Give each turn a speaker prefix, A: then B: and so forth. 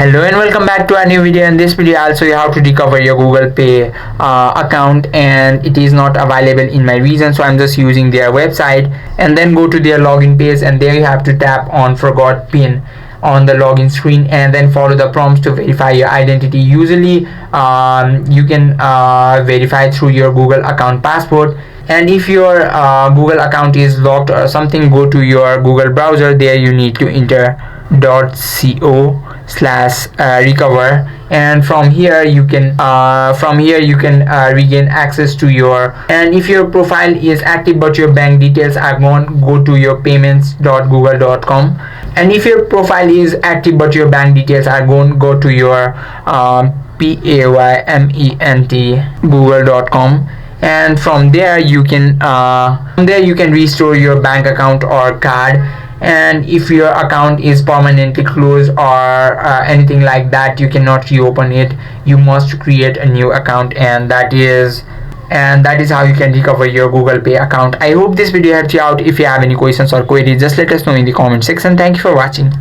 A: Hello and welcome back to our new video. In this video I'll show you how to recover your Google Pay account, and it is not available in my region, so I'm just using their website. And then go to their login page, and there you have to tap on forgot pin on the login screen, and then follow the prompts to verify your identity. Usually you can verify through your Google account password. And if your Google account is locked or something, go to your Google browser. There you need to enter .co/recover, and from here you can regain access to your. And if your profile is active but your bank details are gone, go to your payments.google.com. and if your profile is active but your bank details are gone, go to your payment google.com. and from there you can restore your bank account or card. And if your account is permanently closed or anything like that, you cannot reopen it. You must create a new account, and that is how you can recover your Google Pay account. I hope this video helped you out. If you have any questions or queries, just let us know in the comment section. Thank you for watching.